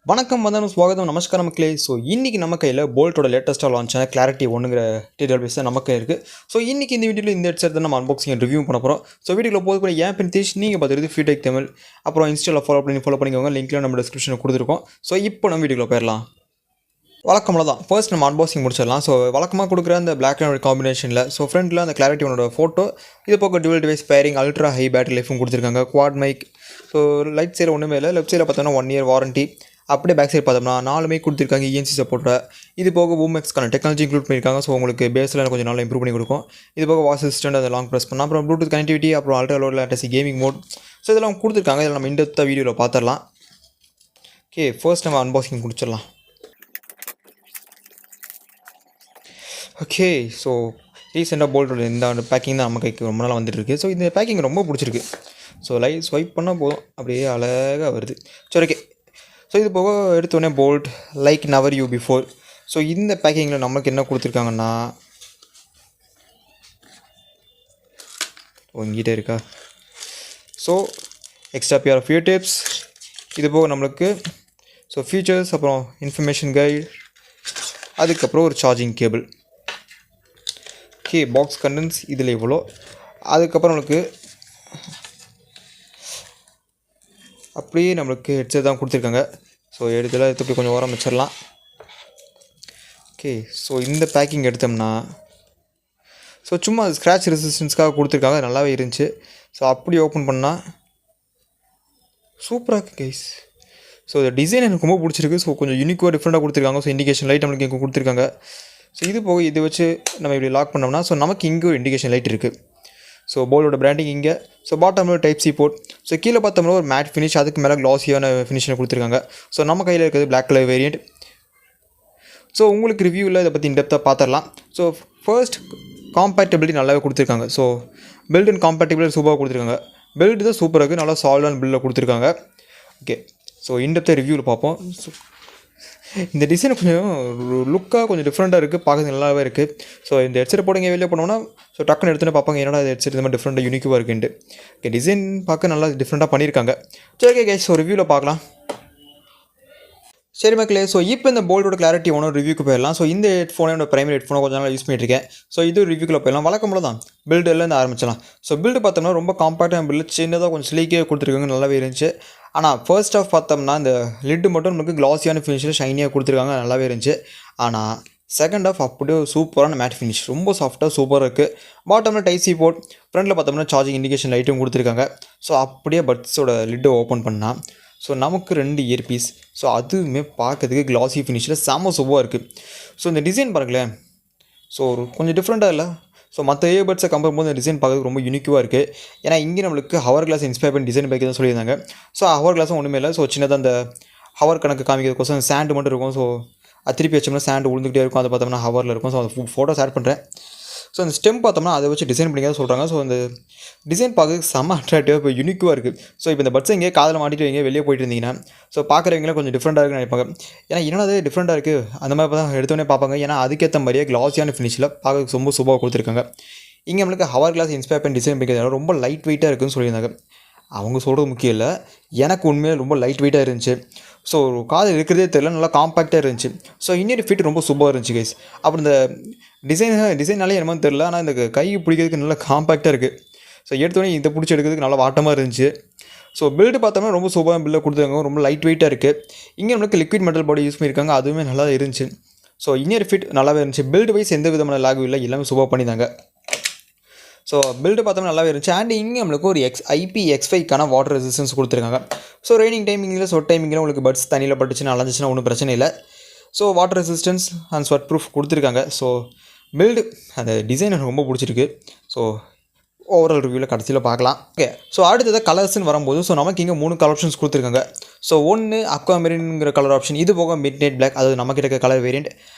வணக்கம் வந்தனம் ஸ்வாகதம் நமஸ்காரம் மக்களே. ஸோ இன்றைக்கி நம்ம கையில் போல்ட்டோட லேட்டஸ்ட்டாக லான்ச்சான கிளாரிட்டி ஒன்றுங்கிற டீட்டெயில் பேஸ் தான் நமக்கு இருக்குது. ஸோ இன்றைக்கி இந்த வீடியோவில் இந்த ஹெட்செட் தான் நம்ம அன்பாக்சிங் அண்ட் ரிவ்யூ பண்ண போகிறோம். ஸோ வீடியோவில் போது கூட ஏன் பிரித்தீஷ் நீங்கள் பார்த்துருது ஃபீட்பேக் தமிழ், அப்புறம் இன்ஸ்டாவில் ஃபாலோ பண்ணிக்கோங்க. லிங்க்லாம் நம்ம டிஸ்கிரிப்ஷனில் கொடுத்துருக்கோம். ஸோ இப்போ நம்ம வீடியோவில் போயிடலாம். வழக்கமாக தான் ஃபர்ஸ்ட் நம்ம அன்பாக்சிங் முடிச்சிடலாம். ஸோ வழக்கமாக கொடுக்குற அந்த பிளாக் அண்ட் ஒயிட் காம்பினேஷனில் ஸோ ஃப்ரண்ட்டில் அந்த கிளாரிட்டி ஒன்னோட ஃபோட்டோ, இது போக dual device pairing, ultra high battery லைஃபும் கொடுத்துருக்காங்க, குவாட் மைக். ஸோ ரைட் சைடில் ஒன்றுமே இல்லை, லெஃப்ட் சைடில் பார்த்தோம்னா 1 இயர் வாரண்ட்டி. அப்படியே பேக் சைட் பார்த்தோம்னா 4 மைக் கொடுத்துருக்காங்க, இஎன்சி சப்போர்ட்டை. இது போக பூமெக்ஸ்க்கான டெக்னாலஜி இன்க்ளூட் பண்ணியிருக்காங்க. ஸோ உங்களுக்கு பேஸில் கொஞ்சம் நாள் இம்ப்ரூவ் பண்ணி கொடுக்கும். இது போக வாய்ஸ் அசிஸ்டன்ட், அதை லாங் ப்ரெஸ் பண்ணால், அப்புறம் ப்ளூடூத் கனெக்டிவிட்டி, அப்புறம் ultra low latency gaming mode. So இதெல்லாம் கொடுத்துருக்காங்க. இதில் நம்ம இந்த வீடியோவில் பார்த்துடலாம். ஓகே, ஃபர்ஸ்ட் நம்ம அன்பாக்சிங் முடிச்சிடலாம். ஓகே, ஸோ ரீசெண்டாக போல்ட்டோட இந்த பேக்கிங் தான் நம்ம கைக்கு ரொம்ப நாள் வந்துட்டு இருக்குது. ஸோ இந்த பேக்கிங் ரொம்ப பிடிச்சிருக்கு. ஸோ ஸ்வைப் பண்ணால் போதும், அப்படியே அழகாக வருது. சரி, ஓகே. ஸோ இது போக எடுத்தோடனே Boult like never you before. So இந்த பேக்கிங்கில் நமக்கு என்ன கொடுத்துருக்காங்கன்னா, இங்கிட்ட இருக்கா, so extra pair few tips. இது போக நம்மளுக்கு ஸோ ஃபீச்சர்ஸ், அப்புறம் இன்ஃபர்மேஷன் கைடு, அதுக்கப்புறம் ஒரு charging cable. Okay, box contents இதில் இவ்வளோ. அதுக்கப்புறம் நம்மளுக்கு அப்படியே நம்மளுக்கு ஹெட்செட் தான் கொடுத்துருக்காங்க. ஸோ எடுத்து கொஞ்சம் ஓரம் வச்சிடலாம். ஓகே, ஸோ இந்த பேக்கிங் எடுத்தோம்னா ஸோ சும்மா ஸ்க்ராட்ச் ரெசிஸ்டன்ஸ்க்காக கொடுத்துருக்காங்க, நல்லாவே இருந்துச்சு. ஸோ அப்படி ஓப்பன் பண்ணால் சூப்பராக இருக்குது கைஸ். ஸோ இந்த டிசைன் எனக்கு ரொம்ப பிடிச்சிருக்கு. ஸோ கொஞ்சம் யூனிக்காக டிஃப்ரெண்ட்டாக கொடுத்துருக்காங்க. ஸோ இண்டிகேஷன் லைட் நம்மளுக்கு இங்கே கொடுத்துருக்காங்க. ஸோ இது போக இதை வச்சு நம்ம இப்படி லாக் பண்ணோம்னா ஸோ நமக்கு இங்கே ஒரு இண்டிகேஷன் லைட் இருக்குது. ஸோ போலோட பிராண்டிங் இங்கே. ஸோ பாட்டமில் டைப் சி போர்ட். ஸோ கீழே பார்த்தோம்னா ஒரு மேட் ஃபினிஷ், அதுக்கு மேலே க்ளாஸியான ஃபினிஷில் கொடுத்துருக்காங்க. ஸோ நம்ம கையில் இருக்கிறது பிளாக் கலர் வேரியண்ட். ஸோ உங்களுக்கு ரிவ்யூவில் இதை பற்றி இன்டெப்த்தாக பார்த்துடலாம். ஸோ ஃபர்ஸ்ட் காம்பேட்டபிலிட்டி நல்லாவே கொடுத்துருக்காங்க. ஸோ பில்ட் அண்ட் காம்பேட்டபிலிட்டி சூப்பராக கொடுத்துருக்காங்க. பில்டு தான் சூப்பராக இருக்குது, நல்லா சாலிடான பில்டில் கொடுத்துருக்காங்க. ஓகே, ஸோ இன்டெப்த்தாக ரிவ்யூவில் பார்ப்போம். ஸோ இந்த டிசைன் கொஞ்சம் லுக்காக கொஞ்சம் டிஃப்ரெண்ட்டாக இருக்குது, பார்க்குறது நல்லாவே இருக்குது. ஸோ இந்த ஹெட்செட் போடுங்க வெளியே போனோம்னா ஸோ டக்குன்னு எடுத்துன்னு பார்ப்பாங்க, என்னடா இந்த ஹெட்செட் இந்த மாதிரி டிஃப்ரெண்ட்டாக யூனிக்காக இருக்குன்ட்டு. ஓகே, டிசைன் பார்க்க நல்லா டிஃப்ரெண்ட்டாக பண்ணியிருக்காங்க. சரி, ஓகே கைஸ், ஸோ ரிவ்யூவில் பார்க்கலாம். சரி மக்களே, ஸோ இப்போ இந்த போல்ட்டோட கிளாரிட்டி ஒன்று ரிவ்யூக்கு போயிடலாம். ஸோ இந்த ஹெட்ஃபோனே என்னோட பிரைமரி ஹெட்ஃபோனை கொஞ்சம் நாள் யூஸ் பண்ணிட்டுருக்கேன். ஸோ இது ரிவ்யூக்குள்ள போயிடலாம். வழக்கம்போல தான் பில்டில் ஆரம்பிச்சலாம். ஸோ பில்டு பார்த்தோம்னா ரொம்ப காம்பாக்டான பில்டு, சின்னதாக கொஞ்சம் ஸ்லீக்கே கொடுத்துருக்காங்க, நல்லாவே இருந்துச்சு. ஆனால் ஃபர்ஸ்ட் ஆஃப் பார்த்தோம்னா இந்த லிட்டு மட்டும் நமக்கு கிளாஸியான ஃபினிஷில் ஷைனியாக கொடுத்துருக்காங்க, நல்லாவே இருந்துச்சு. ஆனால் செகண்ட் ஆஃப் அப்படியே சூப்பரான மேட் ஃபினிஷ், ரொம்ப சாஃப்ட்டாக சூப்பராக இருக்குது. பாட்டமில் டைப் சி போர்ட், ஃப்ரண்ட்டில் பார்த்தோம்னா சார்ஜிங் இண்டிகேஷன் லைட்டும் கொடுத்துருக்காங்க. ஸோ அப்படியே பட்ஸோட லிட்டை ஓப்பன் பண்ணால் ஸோ நமக்கு 2 இயர்பீஸ். ஸோ அதுவுமே பார்க்கறதுக்கு கிளாஸி ஃபினிஷில் செம்ம சூப்பராக இருக்குது. ஸோ இந்த டிசைன் பாருங்களேன், ஸோ ஒரு கொஞ்சம் டிஃப்ரெண்ட்டாக இல்லை. ஸோ மற்ற இயர்பட்ஸை கம்பேர் பண்ணும்போது இந்த டிசைன் பார்க்கறதுக்கு ரொம்ப யூனிக்காக இருக்குது. ஏன்னா இங்கே நம்மளுக்கு ஹவர் கிளாஸ் இன்ஸ்பயர் பண்ணி டிசைன் பைக் தான் சொல்லியிருந்தாங்க. ஸோ ஹவர் கிளாஸும் ஒன்றுமே இல்லை. ஸோ சின்னதாக அந்த ஹவர் கணக்கு காமிக்கிறதுக்கோசம் சாண்டு மட்டும் இருக்கும். ஸோ அது திருப்பி வச்சோம்னா சாண்டு விழுந்துகிட்டே இருக்கும், அதை பார்த்தோம்னா ஹவரில் இருக்கும். ஸோ அந்த ஃபோட்டோஸ் ஆட் பண்ணுறேன். ஸோ அந்த ஸ்டெம் பார்த்தோம்னா அதை வச்சு டிசைன் பண்ணிக்க சொல்கிறாங்க. ஸோ அந்த டிசைன் பார்க்க செம்ம அட்ராக்டிவாக இப்போ யூனிக்காக இருக்குது. ஸோ இப்போ இந்த பட்ஸை எங்கேயே காதில் மாட்டிட்டு எங்கேயே வெளியே போயிட்டு இருந்தீங்கன்னா ஸோ பார்க்குறவங்களாம் கொஞ்சம் டிஃப்ரெண்ட்டாக இருக்குன்னு நினைப்பாங்க. ஏன்னா என்னது டிஃப்ரெண்ட்டாக இருக்குது அந்த மாதிரி தான் எடுத்தோடனே பார்ப்பாங்க. ஏன்னா அதுக்கேற்ற மாதிரியே கிளாஸியான ஃபினிஷில் பார்க்க ரொம்ப சூப்பராக கொடுத்துருக்காங்க. இங்கே நம்மளுக்கு ஹவர் கிளாஸ் இன்ஸ்பயர் பண்ணி டிசைன் பண்ணிக்கிறதுனால ரொம்ப லைட் வெயிட்டாக இருக்குதுன்னு சொல்லியிருந்தாங்க. அவங்க சொல்கிறது முக்கியம் இல்லை, எனக்கு உண்மையாக ரொம்ப லைட் வெயிட்டாக இருந்துச்சு. ஸோ காது இருக்கிறதே தெரியல, நல்லா காம்பாக்டாக இருந்துச்சு. ஸோ இன்னொரு ஃபிட் ரொம்ப சூப்பராக இருந்துச்சு கைஸ். அப்புறம் இந்த டிசைனாலே என்னமோ தெரில, ஆனால் இந்த கை பிடிக்கிறதுக்கு நல்லா காம்பாக்டாக இருக்குது. ஸோ எடுத்தோடனே இதை பிடிச்சி எடுக்கிறதுக்கு நல்லா வாட்டமாக இருந்துச்சு. ஸோ பில்டு பார்த்தோம்னா ரொம்ப சூப்பராக பில்லை கொடுத்துருக்காங்க, ரொம்ப லைட் வெயிட்டாக இருக்குது. இங்கே நம்மளுக்கு லிக்விட் மெட்டல் பாடி யூஸ் பண்ணியிருக்காங்க, அதுவுமே நல்லா இருந்துச்சு. ஸோ இன்னொரு ஃபிட் நல்லாவே இருந்துச்சு. பில்டு வைஸ் எந்த விதமான லாகும் இல்லை, எல்லாமே சூப்பராக பண்ணியிருந்தாங்க. ஸோ பில்டு பார்த்தோம்னா நல்லாவே இருந்துச்சு. அண்ட் இங்கே நம்மளுக்கு ஒரு IP-X5க்கான வாட்டர் ரெசிஸ்டன்ஸ் கொடுத்துருக்காங்க. ஸோ ரெய்னிங் டைமிங்கில் ஸ்வெட் டைமிங்கில் உங்களுக்கு பட்ஸ் தண்ணியில் பட்டுச்சுன்னா அலைஞ்சிச்சுன்னா ஒன்றும் பிரச்சனை இல்லை. So water resistance and sweat proof கொடுத்துருக்காங்க. ஸோ பில்டு அந்த டிசைன் எனக்கு ரொம்ப பிடிச்சிருக்கு. ஸோ ஓவரால் ரிவ்யூவில் கடைசியில் பார்க்கலாம். ஓகே, ஸோ அடுத்தது கலர்ஸ்ன்னு வரும்போது ஸோ நமக்கு இங்கே 3 கலர் ஆப்ஷன்ஸ் கொடுத்துருக்காங்க. ஸோ ஒன்று அக்வாமெரின்ங்கிற கலர் ஆப்ஷன், இது போக மிட் நைட் பிளாக், அது நமக்கு இருக்க கலர் வேரியண்ட்.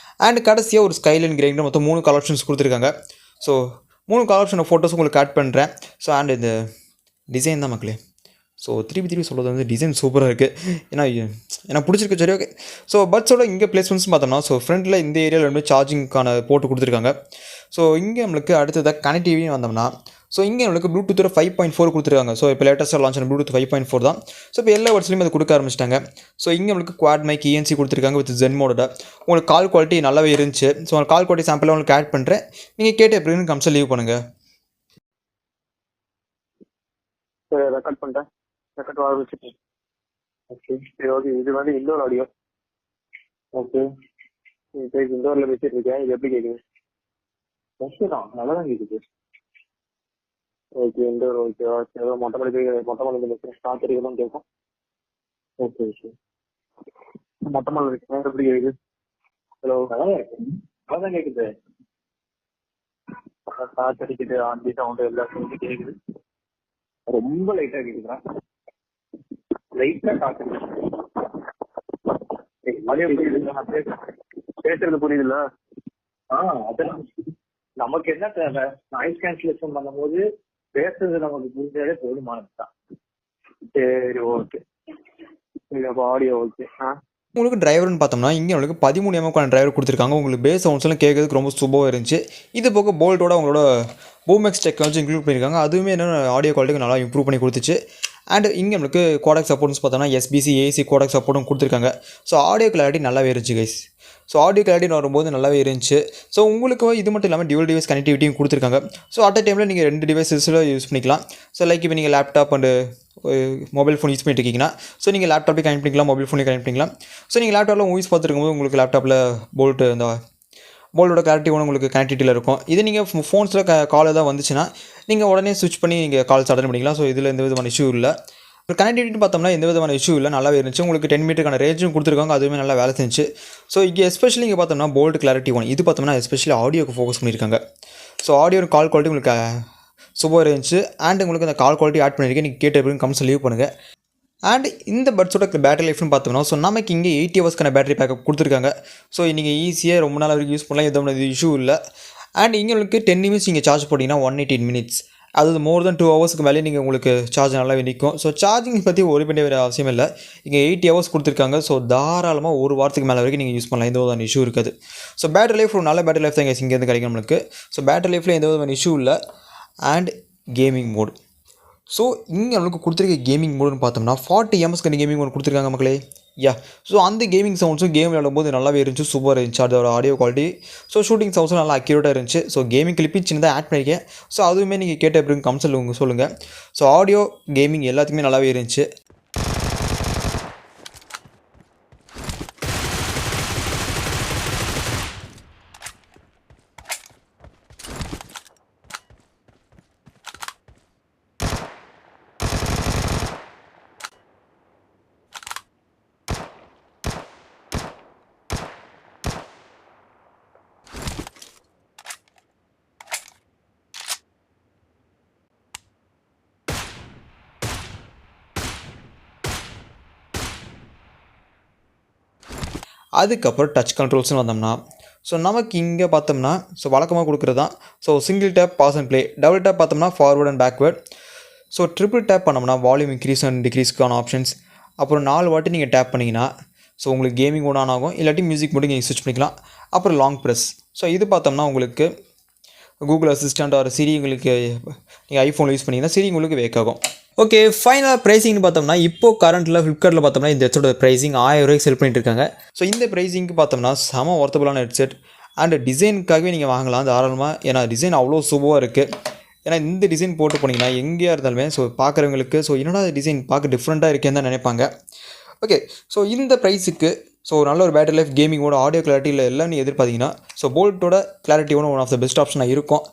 அண்ட் கடைசியாக ஒரு ஸ்கைலைன் கிரேங்கிற மொத்தம் 3 கலர் ஆப்ஷன்ஸ் கொடுத்துருக்காங்க. ஸோ 3 கலர் ஆப்ஷன் ஃபோட்டோஸ் உங்களுக்கு ஆட் பண்ணுறேன். ஸோ அண்ட் இந்த டிசைன் தான் மக்களே. ஸோ திருப்பி சொல்கிறது வந்து டிசைன் சூப்பராக இருக்குது. ஏன்னா எனக்கு பிடிச்சிருக்கு. சரி, ஓகே. ஸோ பட்ஸோட இங்கே பிளேஸ்மெண்ட்ஸ் பார்த்தோம்னா ஸோ ஃப்ரண்ட்டில் இந்த ஏரியாவில் வந்து சார்ஜிங்க்கான போட்டு கொடுத்துருக்காங்க. ஸோ இங்கே நம்மளுக்கு அடுத்ததாக கனெக்டிவிட்டின்னு வந்தோம்னா ஸோ இங்கே நம்மளுக்கு ப்ளூடூத்தோட 5.4 கொடுத்துருக்காங்க. ஸோ இப்போ லேட்டஸ்ட்டாக லான்ச் ஆன ப்ளூடூத் 5.4 தான். ஸோ இப்போ எல்லா வருஷத்துலையும் அதை கொடுக்க ஆரம்பிச்சிட்டாங்க. ஸோ இங்கே நம்மளுக்கு குவாட் மைக் இஎன்சி கொடுத்துருக்காங்க வித் ஜென் மோடோட. உங்களுக்கு கால் குவாலிட்டி நல்லாவே இருந்துச்சு. ஸோ கால் குவாலிட்டி சாம்பிளாக உங்களுக்கு ஆட் பண்ணுறேன். நீங்கள் கேட்டு எப்படின்னு கம்சல் லீவ் பண்ணுங்கள். ரெக்கார்ட் பண்ணிட்டேன். ரெக்கார்ட் ஆரம்பிச்சிட்டேன். ஓகே சரி ஓகே. இது வந்து இண்டோர் ஆடியோ. ஓகே இப்போ இண்டோரில் வச்சுட்டு இருக்கேன். இது எப்படி கேட்குது? ஓகே தான், நல்லா தான் கேட்குது. ஓகே இண்டோர் ஓகேவா? சரி மொட்டை மலை ஸ்டார்ட் வரைக்கும் கேட்கும். Okay okay. மொட்டை மலை இருக்கு எப்படி கேட்குது? ஹலோ நல்லா தான் கேட்குது. ஸ்டார்ட் அடிக்குது, ஆண்டி சவுண்டு எல்லா சவுண்டும் கேட்குது. ரொம்ப லைட்டாக கேட்குதுண்ணா. லைட்டாக காற்று பேசுறது புரியுதுல்ல? அதெல்லாம் நமக்கு என்ன தேவை? நாய்ஸ் கேன்சலேஷன் பண்ணும்போது பேசுறது நமக்கு புரிஞ்சாலே போதுமானதுதான். சரி ஓகே. அப்போ ஆடியோ ஓகே. உங்களுக்கு டிரைவர்னு பார்த்தோம்னா இங்கே உங்களுக்கு 13 எம்எம்க்கான டிரைவர் கொடுத்துருக்காங்க. உங்களுக்கு பேஸ் சவுண்ட்ஸ்லாம் கேட்கறதுக்கு ரொம்ப சூப்பராக இருந்துச்சு. இது போக போல்ட்டோட அவங்களோட பூமெக்ஸ் டெக்னாலஜி இன்க்ளூட் பண்ணியிருக்காங்க. அதுவுமே என்ன ஆடியோ குவாலிட்டிக்கு நல்லா இம்ப்ரூவ் பண்ணி கொடுத்துச்சு. அண்ட் இங்கே நம்மளுக்கு கோடக் சப்போர்ட்ஸ் பார்த்தோம்னா எஸ்பிசி ஏசி கோடக் சப்போர்ட்டும் கொடுத்துருக்காங்க. ஸோ ஆடியோ கிளாரிட்டி நல்லாவே இருந்துச்சு கைஸ். ஸோ ஆடியோ கிளாரிட்டி வரும்போது நல்லாவே இருந்துச்சு. ஸோ உங்களுக்கு இது மட்டும் இல்லாமல் டியூவல் டிவைஸ் கனெக்டிவிட்டியும் கொடுத்துருக்காங்க. ஸோ அட் டைமில் நீங்கள் 2 டிவைஸஸில் யூஸ் பண்ணிக்கலாம். ஸோ லைக் இப்போ நீங்கள் laptop and mobile phone use பண்ணிட்டு இருக்கீங்கன்னா ஸோ நீங்கள் லேப்டாப்லேயே கனெக்ட் பண்ணிக்கலாம், மொபைல் ஃபோன்லேயே கனெக்ட் பண்ணிக்கலாம். ஸோ நீங்கள் லேப்டாப்பில் மூவிஸ் பார்த்துருக்கும்போது உங்களுக்கு லேப்டாப்பில் போல்ட்டோட கிளாரிட்டி ஒன்று உங்களுக்கு கனெக்டிவிட்டியில் இருக்கும். இது நீங்கள் ஃபோன்ஸில் கால் ஏதாவது வந்துச்சுன்னா நீங்கள் உடனே ஸ்விட்ச் பண்ணி நீங்கள் கால்ஸ் அட்டன் பண்ணிக்கலாம். ஸோ இதில் எந்த விதமான இஷ்யூ இல்லை. கனெக்டிவிட்டி பார்த்தோம்னா எந்த விதமான இஷ்யூ இல்லை, நல்லாவே இருந்துச்சு. உங்களுக்கு 10 மீட்டருக்கான ரேஞ்சும் கொடுத்துருக்காங்க, அதுவுமே நல்லா வேலை செஞ்சு. ஸோ இங்கே எஸ்பெஷலி இங்கே பார்த்தோம்னா போல்ட் கிளாரிட்டி ஒன் இது பார்த்தோம்னா எஸ்பெஷலி ஆடியோக்கு ஃபோக்கஸ் பண்ணியிருக்காங்க. ஸோ ஆடியோ கால் குவாலிட்டி உங்களுக்கு சூப்பராக இருந்துச்சு. அண்ட் உங்களுக்கு அந்த கால் குவாலிட்டி ஆட் பண்ணியிருக்கேன். நீங்கள் கேட்ட எப்படின்னு கமெண்ட்ஸ் லீவ் பண்ணுங்கள். அண்ட் இந்த பட்ஸோட பேட்டரி லைஃப்னு பார்த்தோம்னா ஸோ நமக்கு இங்கே 80 ஹவர்ஸ்க்கான பேட்டரி பேக்கப் கொடுத்துருக்காங்க. ஸோ நீங்கள் ஈஸியாக ரொம்ப நாள் வரைக்கும் யூஸ் பண்ணலாம், எதுவும் இஷ்யூ இல்லை. அண்ட் இங்கே உங்களுக்கு 10 நிமிட்ஸ் நீங்கள் சார்ஜ் போட்டிங்கன்னா 118 மினிட்ஸ், அது மோர் தென் 2 ஹவர்ஸ்க்கு மேலே நீங்கள் உங்களுக்கு சார்ஜ் நல்லாவே நிற்கும். ஸோ சார்ஜிங் பற்றி ஒரு பண்ண வேறு அவசியம் இல்லை. இங்கே 80 ஹவர்ஸ் கொடுத்துருக்காங்க. ஸோ தாராளமாக ஒரு வாரத்துக்கு மேலே வரைக்கும் நீங்கள் யூஸ் பண்ணலாம், எந்த விதமான இஷ்யூ இருக்காது. ஸோ பேட்டரி லைஃப் ஒரு நல்ல பேட்டரி லைஃப் தான் இங்கேருந்து கிடைக்கும் நம்மளுக்கு. ஸோ பேட்டரி லைஃப்பில் எந்த விதமான இஷ்யூ இல்லை. அண்ட் கேமிங் மோட், ஸோ இங்கே நம்மளுக்கு கொடுத்துருக்க கேமிங் மோடுன்னு பார்த்தோம்னா 40 எம்எஸ்க்கு கேமிங் மோட் கொடுத்துருக்காங்க மக்களே. ஸோ அந்த கேமிங் சவுண்ட்ஸும் கேம் விளையாடும்போது நல்லாவே இருந்துச்சு, சூப்பராக இருந்துச்சு அதோட ஆடியோ குவாலிட்டி. ஸோ ஷூட்டிங் சவுண்ட்ஸும் நல்லா அக்யூரேட்டாக இருந்துச்சு. ஸோ கேமிங் கிளிப்பிங் சின்னதாக ஆட் பண்ணியிருக்கேன். ஸோ அதுவுமே நீங்கள் கேட்ட எப்படி கமெண்ட்ஸில் சொல்லுங்கள். ஸோ ஆடியோ கேமிங் எல்லாத்துக்குமே நல்லாவே இருந்துச்சு. அதுக்கப்புறம் டச் கண்ட்ரோல்ஸ்னு வந்தோம்னா ஸோ நமக்கு இங்கே பார்த்தோம்னா ஸோ வழக்கமாக கொடுக்குறது தான். So single tap pause and play, double tap பார்த்தோம்னா forward and backward. So triple tap பண்ணோம்னா வால்யூம் இன்க்ரீஸ் அண்ட் டிக்ரீஸ்க்கான ஆப்ஷன்ஸ். அப்புறம் 4 வாட்டி நீங்கள் டேப் பண்ணிங்கன்னா ஸோ உங்களுக்கு கேமிங் மோட் ஆன் ஆகும், இல்லாட்டி மியூசிக் மட்டும் நீங்கள் ஸ்விட்ச் பண்ணிக்கலாம். அப்புறம் லாங் ப்ரெஸ். ஸோ இது பார்த்தோம்னா உங்களுக்கு கூகுள் அசிஸ்டண்ட் ஆர் சிரி உங்களுக்கு நீங்கள் ஐஃபோன் யூஸ் பண்ணிங்கன்னா சிரி உங்களுக்கு வேக் ஆகும். ஓகே, ஃபைனலாக ப்ரைஸிங்னு பார்த்தோம்னா இப்போது கரண்ட்டில் ஃப்ளிப்கார்ட்டில் பார்த்தோம்னா இந்த ஹெட்செட்டோட ப்ரைஸிங் 1000 ரூபாய்க்கு செல் பண்ணிட்டு இருக்காங்க. ஸோ இந்த ப்ரைஸிங்க்கு பார்த்தோம்னா செம ஒர்த்தபுளான ஹெட்செட். அண்ட் டிசைனுக்காகவே நீங்கள் வாங்கலாம் தாராளமாக, ஏன்னா டிசைன் அவ்வளோ சூப்பராக இருக்குது. ஏன்னா இந்த டிசைன் போட்டு போனீங்கன்னா எங்கேயா இருந்தாலுமே ஸோ பார்க்குறவங்களுக்கு ஸோ என்னடா டிசைன் பார்க்க டிஃப்ரெண்ட்டாக இருக்கேன்னு தான் நினைப்பாங்க. ஓகே, ஸோ இந்த ப்ரைஸுக்கு ஸோ நல்ல ஒரு பேட்டரி லைஃப், கேமிங்கோட ஆடியோ கிளாரிட்டியில் எல்லாம் நீங்கள் எதிர்பார்த்தீங்கன்னா ஸோ போல்ட்டோட clarity one of the best ஆப்ஷனாக இருக்கும்.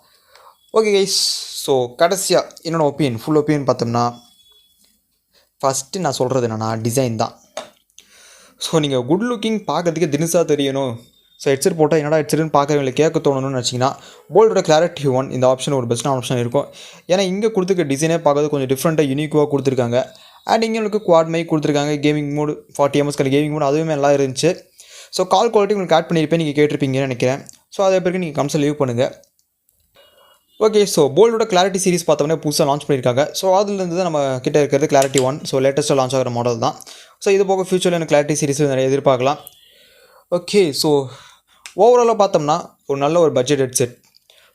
ஓகே கைஸ், ஸோ கடைசியாக என்னோடய ஃபுல் ஒப்பீனியன் பார்த்தோம்னா ஃபஸ்ட்டு நான் சொல்கிறது என்னென்னா டிசைன் தான். ஸோ நீங்கள் குட் லுக்கிங் பார்க்குறதுக்கு தினுசாக தெரியணும், ஸோ ஹெட்செட் போட்டால் என்னடா ஹெட்செட்னு பார்க்குறவங்களுக்கு கேட்க தோணணும்னு நினச்சிங்கன்னா போல்ட்டோட கிளாரிட்டி ஒன் இந்த ஆப்ஷன் ஒரு பெஸ்ட்டான ஆப்ஷன் இருக்கும். ஏன்னா இங்கே கொடுத்துருக்க டிசைனே பார்க்கறது கொஞ்சம் டிஃப்ரெண்ட்டாக யூனிக்காக கொடுத்துருக்காங்க. அண்ட் இங்கே உங்களுக்கு குவாட் மைக் கொடுத்துருக்காங்க, கேமிங் மோடு 40 எம்எஸ்க்கான கேமிங் மோடு அதுவுமே நல்லா இருந்துச்சு. ஸோ கால் குவாலிட்டி உங்களுக்கு ஆட் பண்ணியிருப்பேன், நீங்கள் கேட்டிருப்பீங்கன்னு நினைக்கிறேன். ஸோ அதே பிறகு நீங்கள் கம்ஸை லீவ் பண்ணுங்கள். ஓகே, ஸோ போல்ட்டோட கிளாரிட்டி சீரிஸ் பார்த்தோம்னா புதுசாக லான்ச் பண்ணியிருக்காங்க. ஸோ அதுலேருந்து தான் நம்ம கிட்டே இருக்கிறது கிளாரிட்டி ஒன். ஸோ லேட்டஸ்ட்டாக லான்ச் ஆகிற மாடல் தான். ஸோ இது போக ஃபியூச்சரில் எனக்கு கிளாரிட்டி சீரிஸ் நிறைய எதிர்பார்க்கலாம். ஓகே, ஸோ ஓவராலாக பார்த்தோம்னா ஒரு நல்ல ஒரு பட்ஜெட் ஹெட்செட்.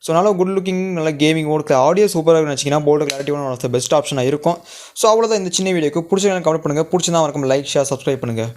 ஸோ நல்லா குட் லுக்கிங் நல்ல கேமிங் மோட் ஆடியோ சூப்பராக நினச்சிங்கன்னா Boult clarity one of the best ஆப்ஷனாக இருக்கும். ஸோ அவ்வளோதான் இந்த சின்ன வீடியோக்கு பிடிச்சவங்க கமெண்ட் பண்ணுங்கள், பிடிச்சிருந்தா மறக்காம லைக் ஷேர் சப்ஸ்கிரைப் பண்ணுங்கள்.